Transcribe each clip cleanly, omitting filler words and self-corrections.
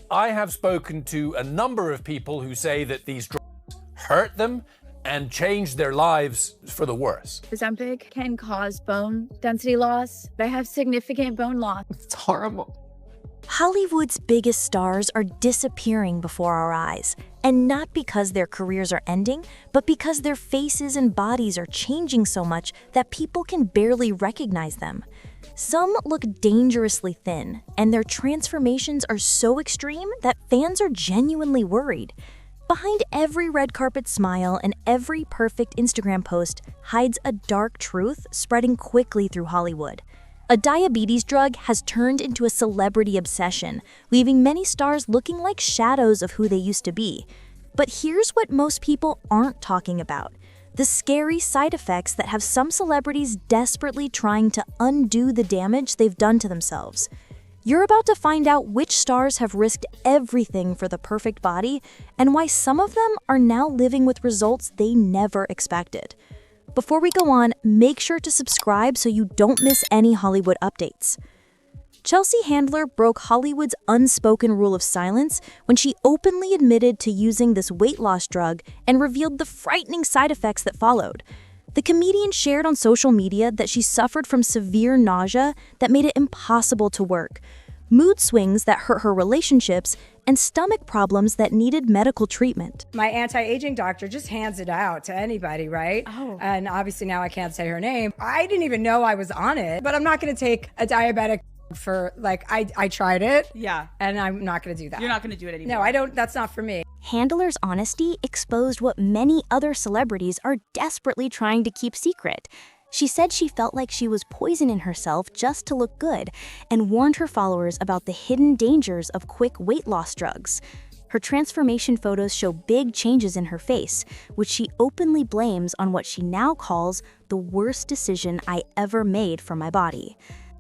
I have spoken to a number of people who say that these drugs hurt them and change their lives for the worse. Ozempic can cause bone density loss. I have significant bone loss. It's horrible. Hollywood's biggest stars are disappearing before our eyes, and not because their careers are ending, but because their faces and bodies are changing so much that people can barely recognize them. Some look dangerously thin, and their transformations are so extreme that fans are genuinely worried. Behind every red carpet smile and every perfect Instagram post hides a dark truth spreading quickly through Hollywood. A diabetes drug has turned into a celebrity obsession, leaving many stars looking like shadows of who they used to be. But here's what most people aren't talking about: the scary side effects that have some celebrities desperately trying to undo the damage they've done to themselves. You're about to find out which stars have risked everything for the perfect body and why some of them are now living with results they never expected. Before we go on, make sure to subscribe so you don't miss any Hollywood updates. Chelsea Handler broke Hollywood's unspoken rule of silence when she openly admitted to using this weight loss drug and revealed the frightening side effects that followed. The comedian shared on social media that she suffered from severe nausea that made it impossible to work, mood swings that hurt her relationships, and stomach problems that needed medical treatment. My anti-aging doctor just hands it out to anybody, right? Oh. And obviously now I can't say her name. I didn't even know I was on it, but I'm not going to take a diabetic for, like, I tried it. Yeah. And I'm not going to do that. You're not going to do it anymore. No, I don't. That's not for me. Handler's honesty exposed what many other celebrities are desperately trying to keep secret. She said she felt like she was poisoning herself just to look good and warned her followers about the hidden dangers of quick weight loss drugs. Her transformation photos show big changes in her face, which she openly blames on what she now calls the worst decision I ever made for my body.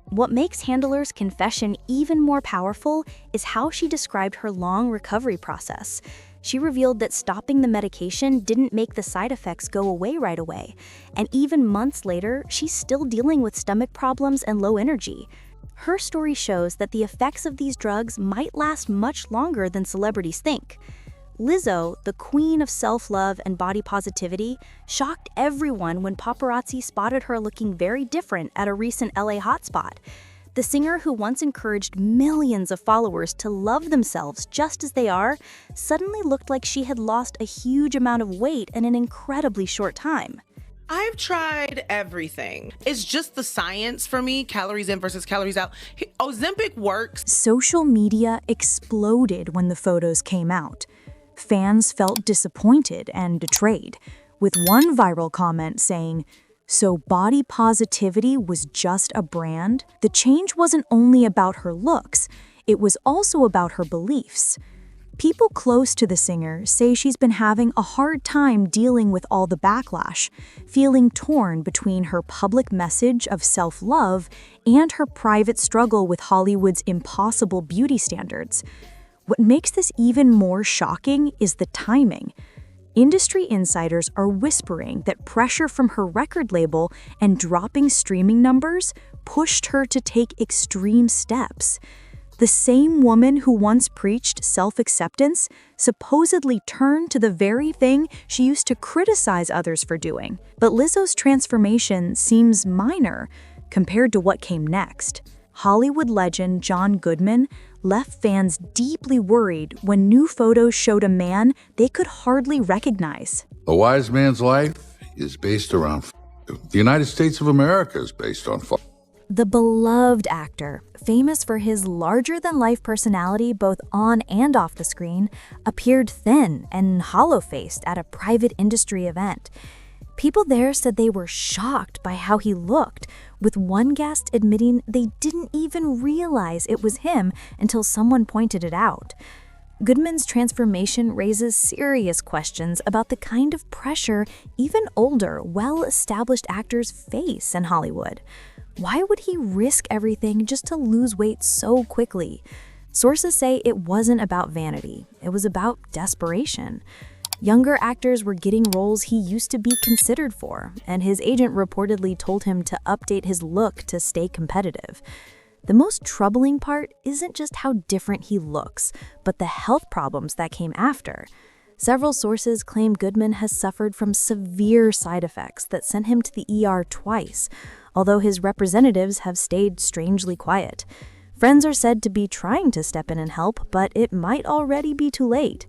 What makes Handler's confession even more powerful is how she described her long recovery process. She revealed that stopping the medication didn't make the side effects go away right away, and even months later, she's still dealing with stomach problems and low energy. Her story shows that the effects of these drugs might last much longer than celebrities think. Lizzo, the queen of self-love and body positivity, shocked everyone when paparazzi spotted her looking very different at a recent LA hotspot. The singer, who once encouraged millions of followers to love themselves just as they are, suddenly looked like she had lost a huge amount of weight in an incredibly short time. I've tried everything. It's just the science for me, calories in versus calories out. Ozempic works. Social media exploded when the photos came out. Fans felt disappointed and betrayed, with one viral comment saying, "So body positivity was just a brand?" The change wasn't only about her looks, it was also about her beliefs. People close to the singer say she's been having a hard time dealing with all the backlash, feeling torn between her public message of self-love and her private struggle with Hollywood's impossible beauty standards. What makes this even more shocking is the timing. Industry insiders are whispering that pressure from her record label and dropping streaming numbers pushed her to take extreme steps. The same woman who once preached self-acceptance supposedly turned to the very thing she used to criticize others for doing. But Lizzo's transformation seems minor compared to what came next. Hollywood legend John Goodman left fans deeply worried when new photos showed a man they could hardly recognize. A wise man's life is based around the United States of America is based on The beloved actor, famous for his larger-than-life personality both on and off the screen, appeared thin and hollow-faced at a private industry event. People there said they were shocked by how he looked, with one guest admitting they didn't even realize it was him until someone pointed it out. Goodman's transformation raises serious questions about the kind of pressure even older, well-established actors face in Hollywood. Why would he risk everything just to lose weight so quickly? Sources say it wasn't about vanity, it was about desperation. Younger actors were getting roles he used to be considered for, and his agent reportedly told him to update his look to stay competitive. The most troubling part isn't just how different he looks, but the health problems that came after. Several sources claim Goodman has suffered from severe side effects that sent him to the ER twice, although his representatives have stayed strangely quiet. Friends are said to be trying to step in and help, but it might already be too late.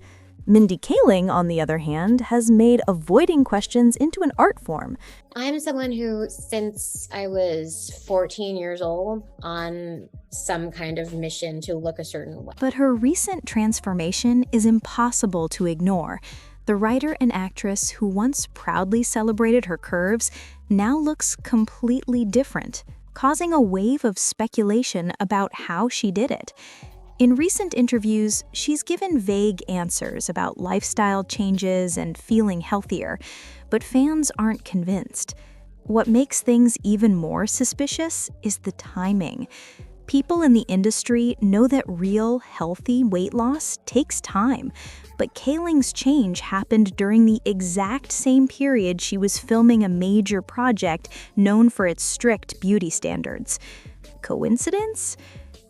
Mindy Kaling, on the other hand, has made avoiding questions into an art form. I'm someone who, since I was 14 years old, on some kind of mission to look a certain way. But her recent transformation is impossible to ignore. The writer and actress who once proudly celebrated her curves now looks completely different, causing a wave of speculation about how she did it. In recent interviews, she's given vague answers about lifestyle changes and feeling healthier, but fans aren't convinced. What makes things even more suspicious is the timing. People in the industry know that real, healthy weight loss takes time, but Kaling's change happened during the exact same period she was filming a major project known for its strict beauty standards. Coincidence?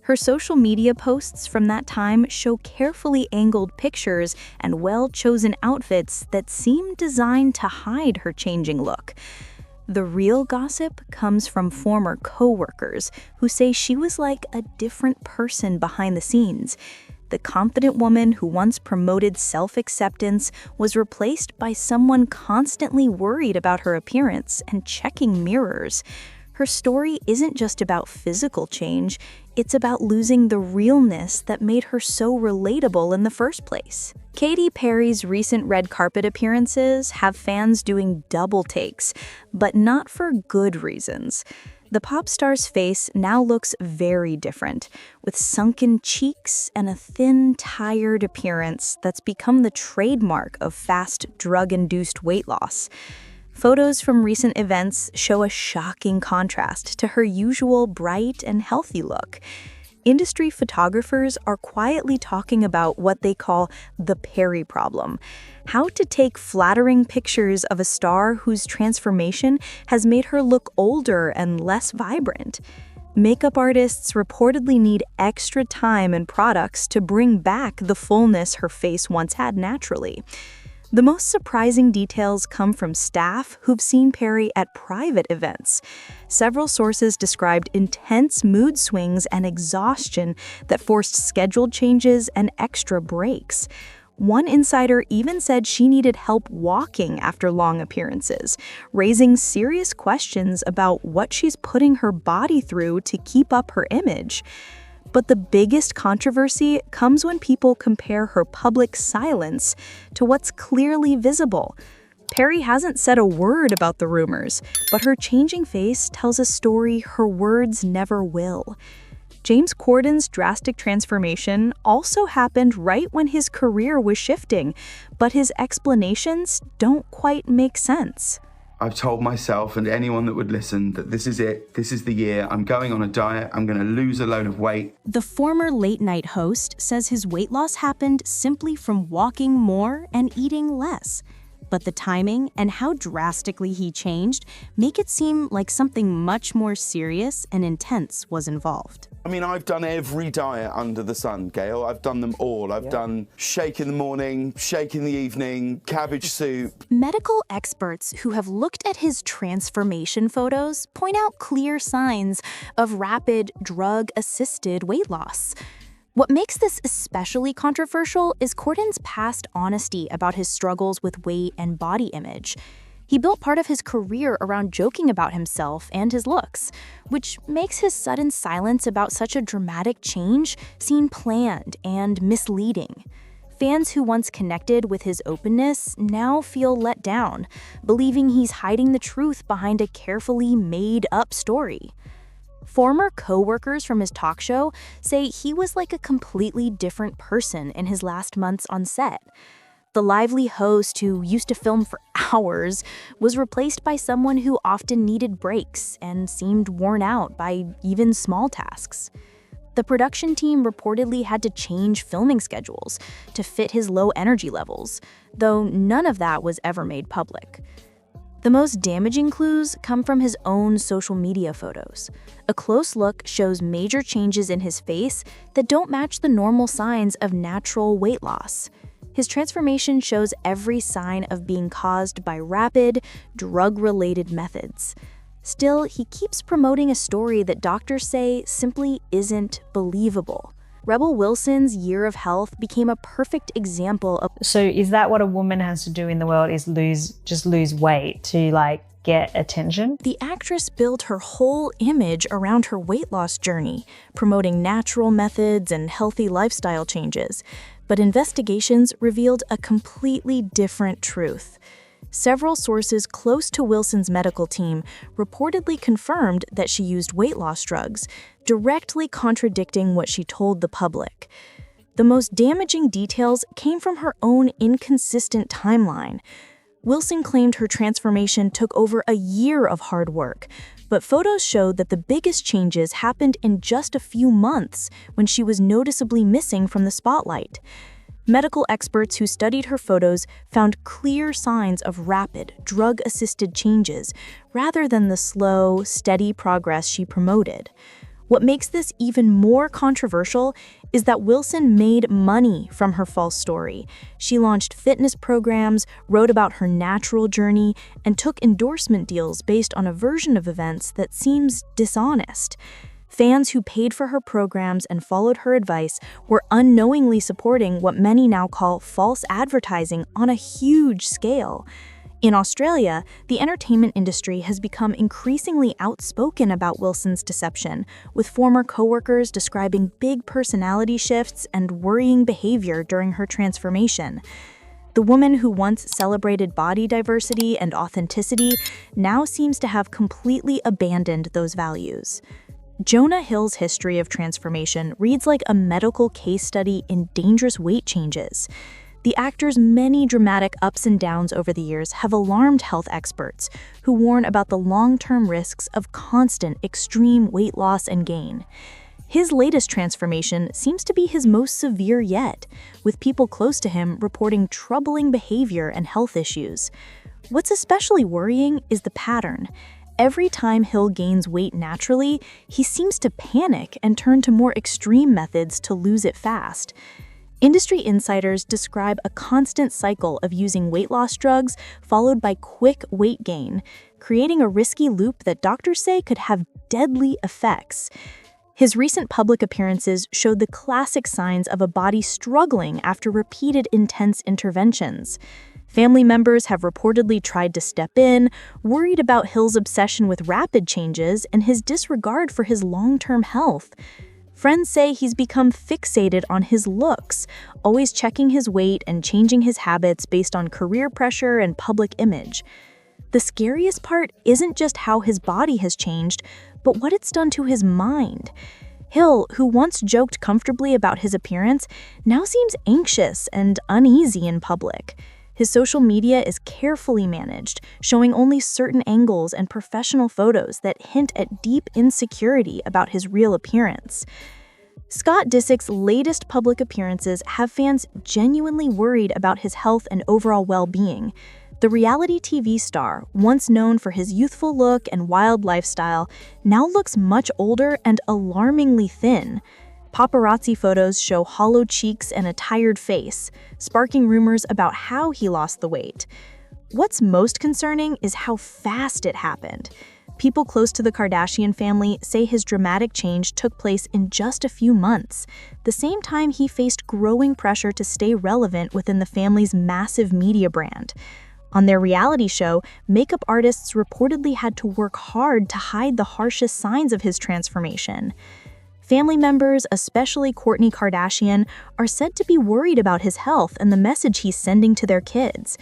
Her social media posts from that time show carefully angled pictures and well-chosen outfits that seem designed to hide her changing look. The real gossip comes from former co-workers who say she was like a different person behind the scenes. The confident woman who once promoted self-acceptance was replaced by someone constantly worried about her appearance and checking mirrors. Her story isn't just about physical change, it's about losing the realness that made her so relatable in the first place. Katy Perry's recent red carpet appearances have fans doing double takes, but not for good reasons. The pop star's face now looks very different, with sunken cheeks and a thin, tired appearance that's become the trademark of fast, drug-induced weight loss. Photos from recent events show a shocking contrast to her usual bright and healthy look. Industry photographers are quietly talking about what they call the Perry problem, how to take flattering pictures of a star whose transformation has made her look older and less vibrant. Makeup artists reportedly need extra time and products to bring back the fullness her face once had naturally. The most surprising details come from staff who've seen Perry at private events. Several sources described intense mood swings and exhaustion that forced scheduled changes and extra breaks. One insider even said she needed help walking after long appearances, raising serious questions about what she's putting her body through to keep up her image. But the biggest controversy comes when people compare her public silence to what's clearly visible. Perry hasn't said a word about the rumors, but her changing face tells a story her words never will. James Corden's drastic transformation also happened right when his career was shifting, but his explanations don't quite make sense. I've told myself and anyone that would listen that this is it, this is the year, I'm going on a diet, I'm going to lose a load of weight. The former late-night host says his weight loss happened simply from walking more and eating less. But the timing and how drastically he changed make it seem like something much more serious and intense was involved. I mean, I've done every diet under the sun, Gail. I've done them all. I've done shake in the morning, shake in the evening, cabbage soup. Medical experts who have looked at his transformation photos point out clear signs of rapid drug-assisted weight loss. What makes this especially controversial is Corden's past honesty about his struggles with weight and body image. He built part of his career around joking about himself and his looks, which makes his sudden silence about such a dramatic change seem planned and misleading. Fans who once connected with his openness now feel let down, believing he's hiding the truth behind a carefully made-up story. Former co-workers from his talk show say he was like a completely different person in his last months on set. The lively host who used to film for hours was replaced by someone who often needed breaks and seemed worn out by even small tasks. The production team reportedly had to change filming schedules to fit his low energy levels, though none of that was ever made public. The most damaging clues come from his own social media photos. A close look shows major changes in his face that don't match the normal signs of natural weight loss. His transformation shows every sign of being caused by rapid, drug-related methods. Still, he keeps promoting a story that doctors say simply isn't believable. Rebel Wilson's year of health became a perfect example of... So is that what a woman has to do in the world, is lose weight to get attention? The actress built her whole image around her weight loss journey, promoting natural methods and healthy lifestyle changes. But investigations revealed a completely different truth. Several sources close to Wilson's medical team reportedly confirmed that she used weight loss drugs, directly contradicting what she told the public. The most damaging details came from her own inconsistent timeline. Wilson claimed her transformation took over a year of hard work, but photos showed that the biggest changes happened in just a few months when she was noticeably missing from the spotlight. Medical experts who studied her photos found clear signs of rapid, drug-assisted changes rather than the slow, steady progress she promoted. What makes this even more controversial is that Wilson made money from her false story. She launched fitness programs, wrote about her natural journey, and took endorsement deals based on a version of events that seems dishonest. Fans who paid for her programs and followed her advice were unknowingly supporting what many now call false advertising on a huge scale. In Australia, the entertainment industry has become increasingly outspoken about Wilson's deception, with former coworkers describing big personality shifts and worrying behavior during her transformation. The woman who once celebrated body diversity and authenticity now seems to have completely abandoned those values. Jonah Hill's history of transformation reads like a medical case study in dangerous weight changes. The actor's many dramatic ups and downs over the years have alarmed health experts, who warn about the long-term risks of constant, extreme weight loss and gain. His latest transformation seems to be his most severe yet, with people close to him reporting troubling behavior and health issues. What's especially worrying is the pattern. Every time Hill gains weight naturally, he seems to panic and turn to more extreme methods to lose it fast. Industry insiders describe a constant cycle of using weight loss drugs followed by quick weight gain, creating a risky loop that doctors say could have deadly effects. His recent public appearances showed the classic signs of a body struggling after repeated intense interventions. Family members have reportedly tried to step in, worried about Hill's obsession with rapid changes and his disregard for his long-term health. Friends say he's become fixated on his looks, always checking his weight and changing his habits based on career pressure and public image. The scariest part isn't just how his body has changed, but what it's done to his mind. Hill, who once joked comfortably about his appearance, now seems anxious and uneasy in public. His social media is carefully managed, showing only certain angles and professional photos that hint at deep insecurity about his real appearance. Scott Disick's latest public appearances have fans genuinely worried about his health and overall well-being. The reality TV star, once known for his youthful look and wild lifestyle, now looks much older and alarmingly thin. Paparazzi photos show hollow cheeks and a tired face, sparking rumors about how he lost the weight. What's most concerning is how fast it happened. People close to the Kardashian family say his dramatic change took place in just a few months, the same time he faced growing pressure to stay relevant within the family's massive media brand. On their reality show, makeup artists reportedly had to work hard to hide the harshest signs of his transformation. Family members, especially Kourtney Kardashian, are said to be worried about his health and the message he's sending to their kids.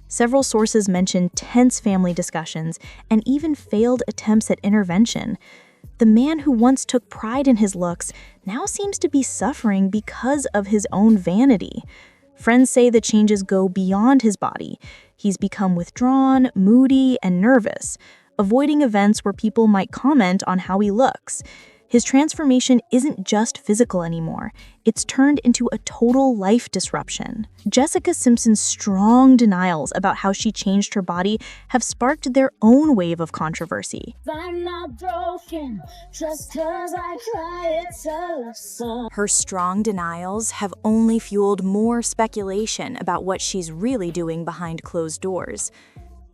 Several sources mention tense family discussions and even failed attempts at intervention. The man who once took pride in his looks now seems to be suffering because of his own vanity. Friends say the changes go beyond his body. He's become withdrawn, moody, and nervous, avoiding events where people might comment on how he looks. His transformation isn't just physical anymore. It's turned into a total life disruption. Jessica Simpson's strong denials about how she changed her body have sparked their own wave of controversy. I'm not broken, just 'cause I try, it's a love song. Her strong denials have only fueled more speculation about what she's really doing behind closed doors.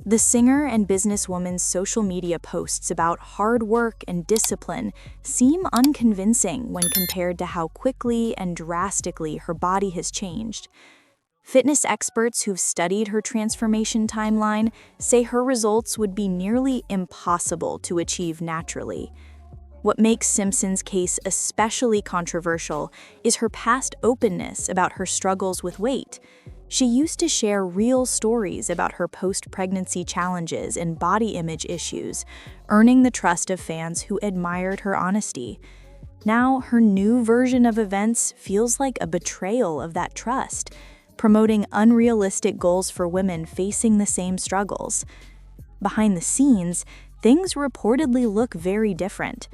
The singer and businesswoman's social media posts about hard work and discipline seem unconvincing when compared to how quickly and drastically her body has changed. Fitness experts who've studied her transformation timeline say her results would be nearly impossible to achieve naturally. What makes Simpson's case especially controversial is her past openness about her struggles with weight. She used to share real stories about her post-pregnancy challenges and body image issues, earning the trust of fans who admired her honesty. Now, her new version of events feels like a betrayal of that trust, promoting unrealistic goals for women facing the same struggles. Behind the scenes, things reportedly look very different.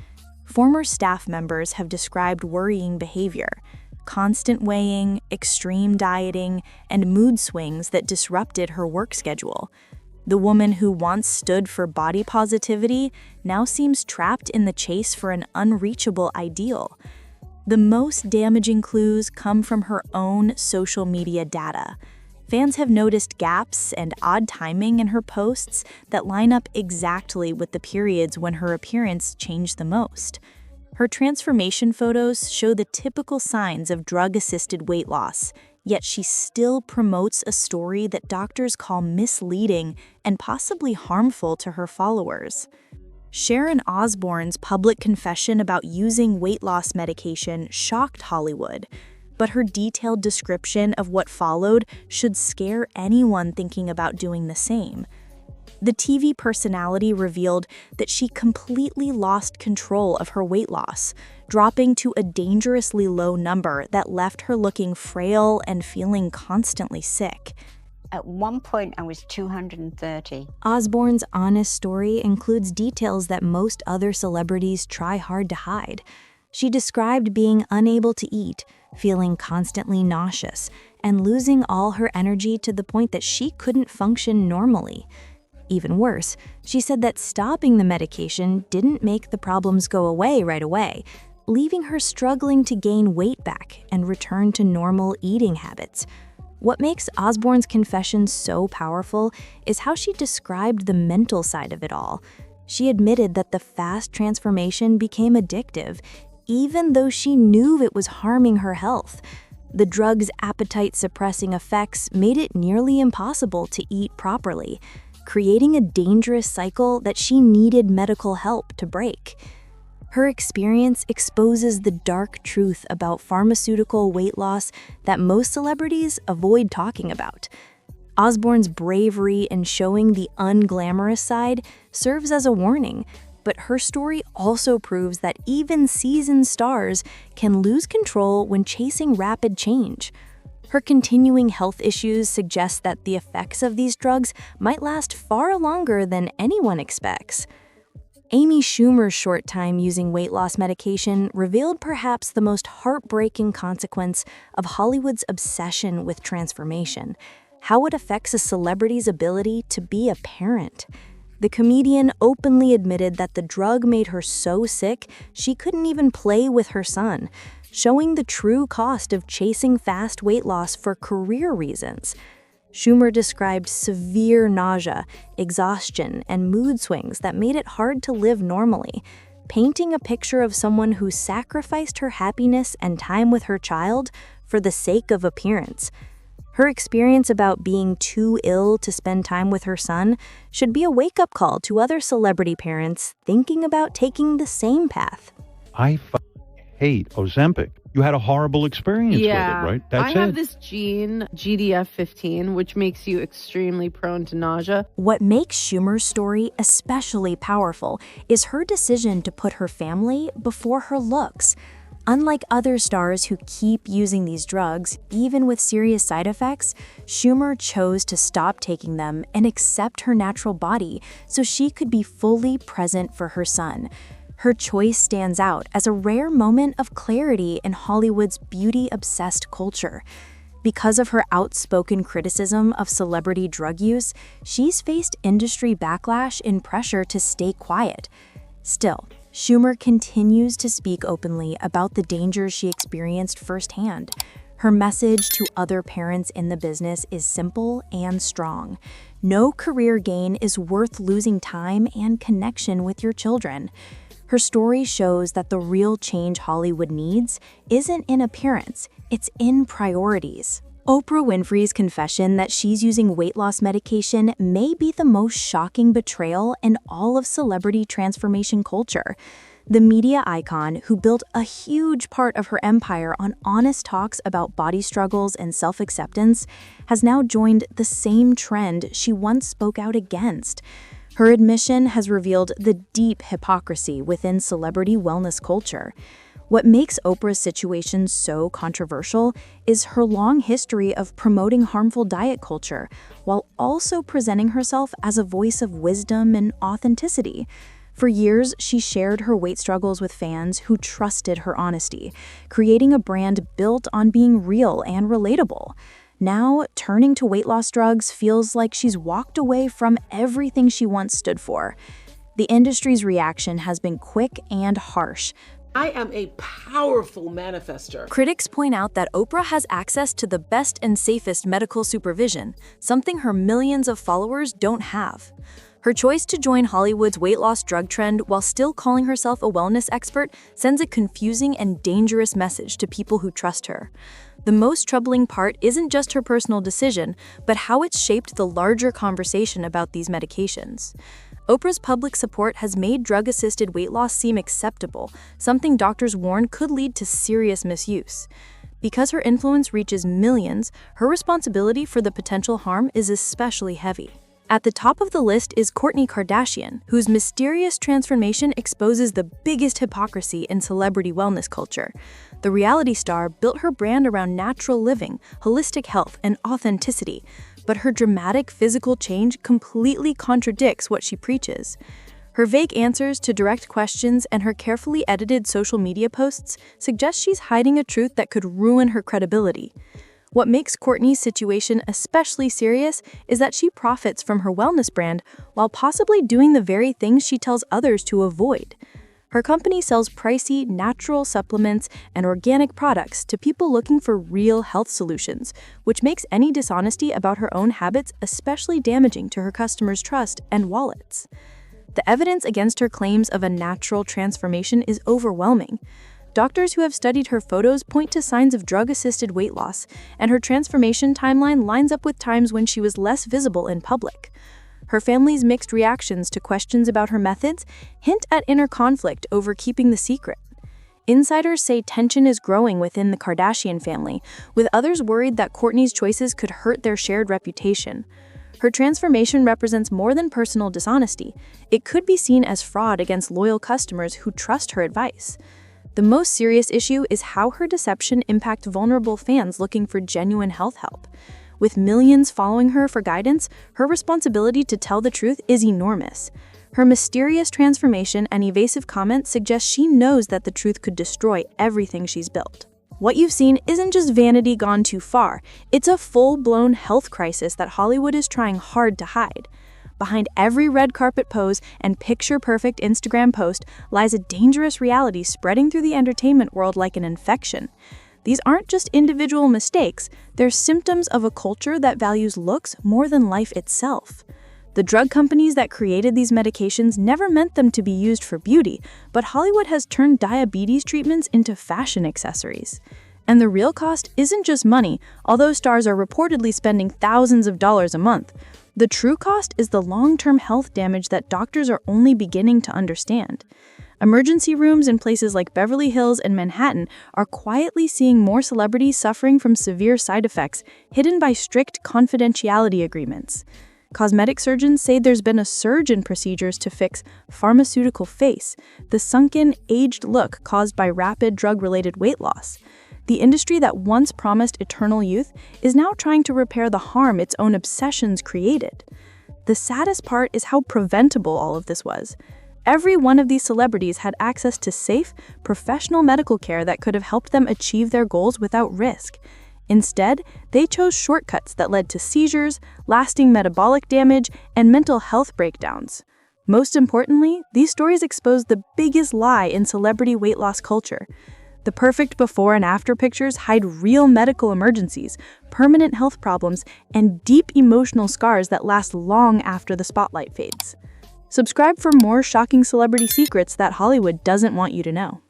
Former staff members have described worrying behavior, constant weighing, extreme dieting, and mood swings that disrupted her work schedule. The woman who once stood for body positivity now seems trapped in the chase for an unreachable ideal. The most damaging clues come from her own social media data. Fans have noticed gaps and odd timing in her posts that line up exactly with the periods when her appearance changed the most. Her transformation photos show the typical signs of drug-assisted weight loss, yet she still promotes a story that doctors call misleading and possibly harmful to her followers. Sharon Osbourne's public confession about using weight loss medication shocked Hollywood, but her detailed description of what followed should scare anyone thinking about doing the same. The TV personality revealed that she completely lost control of her weight loss, dropping to a dangerously low number that left her looking frail and feeling constantly sick. At one point, I was 230. Osbourne's honest story includes details that most other celebrities try hard to hide. She described being unable to eat, feeling constantly nauseous, and losing all her energy to the point that she couldn't function normally. Even worse, she said that stopping the medication didn't make the problems go away right away, leaving her struggling to gain weight back and return to normal eating habits. What makes Osbourne's confession so powerful is how she described the mental side of it all. She admitted that the fast transformation became addictive, even though she knew it was harming her health. The drug's appetite-suppressing effects made it nearly impossible to eat properly, creating a dangerous cycle that she needed medical help to break. Her experience exposes the dark truth about pharmaceutical weight loss that most celebrities avoid talking about. Osbourne's bravery in showing the unglamorous side serves as a warning, but her story also proves that even seasoned stars can lose control when chasing rapid change. Her continuing health issues suggest that the effects of these drugs might last far longer than anyone expects. Amy Schumer's short time using weight loss medication revealed perhaps the most heartbreaking consequence of Hollywood's obsession with transformation: how it affects a celebrity's ability to be a parent. The comedian openly admitted that the drug made her so sick she couldn't even play with her son, showing the true cost of chasing fast weight loss for career reasons. Schumer described severe nausea, exhaustion, and mood swings that made it hard to live normally, painting a picture of someone who sacrificed her happiness and time with her child for the sake of appearance. Her experience about being too ill to spend time with her son should be a wake-up call to other celebrity parents thinking about taking the same path. I hate Ozempic. You had a horrible experience with it, right? I have this gene, GDF15, which makes you extremely prone to nausea. What makes Schumer's story especially powerful is her decision to put her family before her looks. Unlike other stars who keep using these drugs, even with serious side effects, Schumer chose to stop taking them and accept her natural body so she could be fully present for her son. Her choice stands out as a rare moment of clarity in Hollywood's beauty-obsessed culture. Because of her outspoken criticism of celebrity drug use, she's faced industry backlash and pressure to stay quiet. Still, Schumer continues to speak openly about the dangers she experienced firsthand. Her message to other parents in the business is simple and strong. No career gain is worth losing time and connection with your children. Her story shows that the real change Hollywood needs isn't in appearance, it's in priorities. Oprah Winfrey's confession that she's using weight loss medication may be the most shocking betrayal in all of celebrity transformation culture. The media icon, who built a huge part of her empire on honest talks about body struggles and self-acceptance, has now joined the same trend she once spoke out against. Her admission has revealed the deep hypocrisy within celebrity wellness culture. What makes Oprah's situation so controversial is her long history of promoting harmful diet culture, while also presenting herself as a voice of wisdom and authenticity. For years, she shared her weight struggles with fans who trusted her honesty, creating a brand built on being real and relatable. Now, turning to weight loss drugs feels like she's walked away from everything she once stood for. The industry's reaction has been quick and harsh. I am a powerful manifester. Critics point out that Oprah has access to the best and safest medical supervision, something her millions of followers don't have. Her choice to join Hollywood's weight loss drug trend while still calling herself a wellness expert sends a confusing and dangerous message to people who trust her. The most troubling part isn't just her personal decision, but how it's shaped the larger conversation about these medications. Oprah's public support has made drug-assisted weight loss seem acceptable, something doctors warn could lead to serious misuse. Because her influence reaches millions, her responsibility for the potential harm is especially heavy. At the top of the list is Kourtney Kardashian, whose mysterious transformation exposes the biggest hypocrisy in celebrity wellness culture. The reality star built her brand around natural living, holistic health, and authenticity, but her dramatic physical change completely contradicts what she preaches. Her vague answers to direct questions and her carefully edited social media posts suggest she's hiding a truth that could ruin her credibility. What makes Kourtney's situation especially serious is that she profits from her wellness brand while possibly doing the very things she tells others to avoid. Her company sells pricey, natural supplements and organic products to people looking for real health solutions, which makes any dishonesty about her own habits especially damaging to her customers' trust and wallets. The evidence against her claims of a natural transformation is overwhelming. Doctors who have studied her photos point to signs of drug-assisted weight loss, and her transformation timeline lines up with times when she was less visible in public. Her family's mixed reactions to questions about her methods hint at inner conflict over keeping the secret. Insiders say tension is growing within the Kardashian family, with others worried that Kourtney's choices could hurt their shared reputation. Her transformation represents more than personal dishonesty. It could be seen as fraud against loyal customers who trust her advice. The most serious issue is how her deception impacts vulnerable fans looking for genuine health help. With millions following her for guidance, her responsibility to tell the truth is enormous. Her mysterious transformation and evasive comments suggest she knows that the truth could destroy everything she's built. What you've seen isn't just vanity gone too far, it's a full-blown health crisis that Hollywood is trying hard to hide. Behind every red carpet pose and picture-perfect Instagram post lies a dangerous reality spreading through the entertainment world like an infection. These aren't just individual mistakes, they're symptoms of a culture that values looks more than life itself. The drug companies that created these medications never meant them to be used for beauty, but Hollywood has turned diabetes treatments into fashion accessories. And the real cost isn't just money, although stars are reportedly spending thousands of dollars a month. The true cost is the long-term health damage that doctors are only beginning to understand. Emergency rooms in places like Beverly Hills and Manhattan are quietly seeing more celebrities suffering from severe side effects hidden by strict confidentiality agreements. Cosmetic surgeons say there's been a surge in procedures to fix pharmaceutical face, the sunken, aged look caused by rapid drug-related weight loss. The industry that once promised eternal youth is now trying to repair the harm its own obsessions created. The saddest part is how preventable all of this was. Every one of these celebrities had access to safe, professional medical care that could have helped them achieve their goals without risk. Instead, they chose shortcuts that led to seizures, lasting metabolic damage, and mental health breakdowns. Most importantly, these stories expose the biggest lie in celebrity weight loss culture. The perfect before and after pictures hide real medical emergencies, permanent health problems, and deep emotional scars that last long after the spotlight fades. Subscribe for more shocking celebrity secrets that Hollywood doesn't want you to know.